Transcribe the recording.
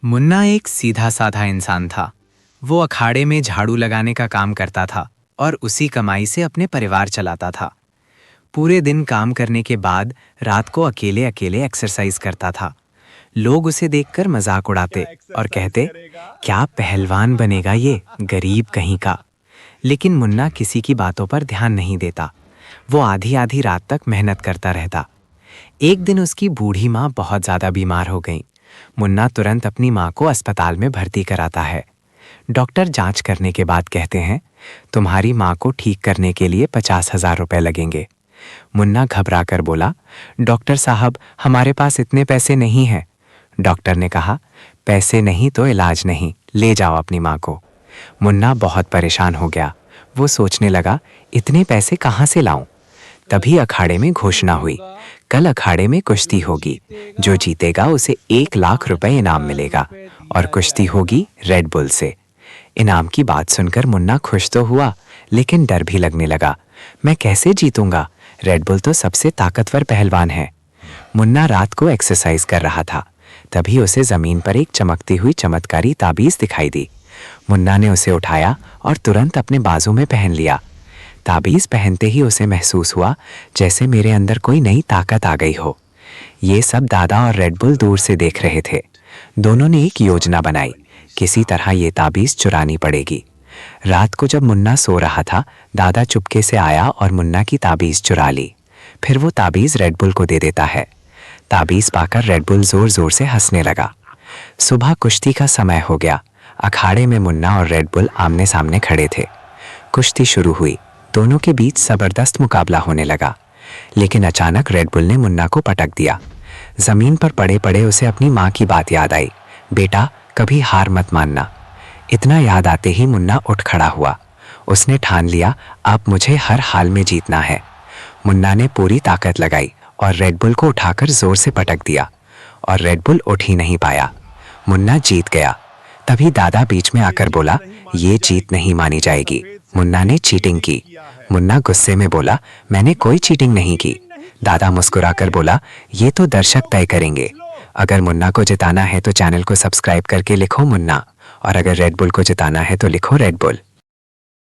मुन्ना एक सीधा साधा इंसान था। वो अखाड़े में झाड़ू लगाने का काम करता था और उसी कमाई से अपने परिवार चलाता था। पूरे दिन काम करने के बाद रात को अकेले अकेले एक्सरसाइज करता था। लोग उसे देखकर मजाक उड़ाते और कहते, क्या पहलवान बनेगा ये गरीब कहीं का। लेकिन मुन्ना किसी की बातों पर ध्यान नहीं देता। वो आधी आधी रात तक मेहनत करता रहता। एक दिन उसकी बूढ़ी माँ बहुत ज़्यादा बीमार हो गई। मुन्ना तुरंत अपनी माँ को अस्पताल में भर्ती कराता है। डॉक्टर जांच करने के बाद कहते हैं, तुम्हारी माँ को ठीक करने के लिए 50,000 रुपए लगेंगे। मुन्ना घबरा कर बोला, डॉक्टर साहब, हमारे पास इतने पैसे नहीं हैं। डॉक्टर ने कहा, पैसे नहीं तो इलाज नहीं, ले जाओ अपनी माँ को। मुन्ना बहुत परेशान हो गया। वो सोचने लगा, इतने पैसे कहाँ से लाऊं। तभी अखाड़े में घोषणा हुई, कल अखाड़े में कुश्ती होगी। जो जीतेगा उसे 1,00,000 रुपए इनाम मिलेगा और कुश्ती होगी रेड बुल से। इनाम की बात सुनकर मुन्ना खुश तो हुआ, लेकिन डर भी लगने लगा। मैं कैसे जीतूंगा? रेड बुल तो सबसे ताकतवर पहलवान है। मुन्ना रात को एक्सरसाइज कर रहा था। तभी उसे जमीन पर एक चमकती हुई चमत्कारी ताबीज दिखाई दी। मुन्ना ने उसे उठाया और तुरंत अपने बाजू में पहन लिया। ताबीज पहनते ही उसे महसूस हुआ जैसे मेरे अंदर कोई नई ताकत आ गई हो। ये सब दादा और रेड बुल दूर से देख रहे थे। दोनों ने एक योजना बनाई, किसी तरह ये ताबीज चुरानी पड़ेगी। रात को जब मुन्ना सो रहा था, दादा चुपके से आया और मुन्ना की ताबीज चुरा ली। फिर वो ताबीज रेड बुल को दे देता है। ताबीज पाकर रेड बुल जोर जोर से हंसने लगा। सुबह कुश्ती का समय हो गया। अखाड़े में मुन्ना और रेड बुल आमने सामने खड़े थे। कुश्ती शुरू हुई। दोनों के बीच जबरदस्त मुकाबला होने लगा। लेकिन अचानक रेड बुल ने मुन्ना को पटक दिया। जमीन पर पड़े पड़े उसे अपनी माँ की बात याद आई, बेटा कभी हार मत मानना। इतना याद आते ही मुन्ना उठ खड़ा हुआ। उसने ठान लिया, अब मुझे हर हाल में जीतना है। मुन्ना ने पूरी ताकत लगाई और रेड बुल को उठाकर जोर से पटक दिया और रेड बुल उठ ही नहीं पाया। मुन्ना जीत गया। तभी दादा बीच में आकर बोला, ये जीत नहीं मानी जाएगी, मुन्ना ने चीटिंग की। मुन्ना गुस्से में बोला, मैंने कोई चीटिंग नहीं की। दादा मुस्कुराकर बोला, ये तो दर्शक तय करेंगे। अगर मुन्ना को जिताना है तो चैनल को सब्सक्राइब करके लिखो मुन्ना, और अगर रेड बुल को जिताना है तो लिखो रेड बुल।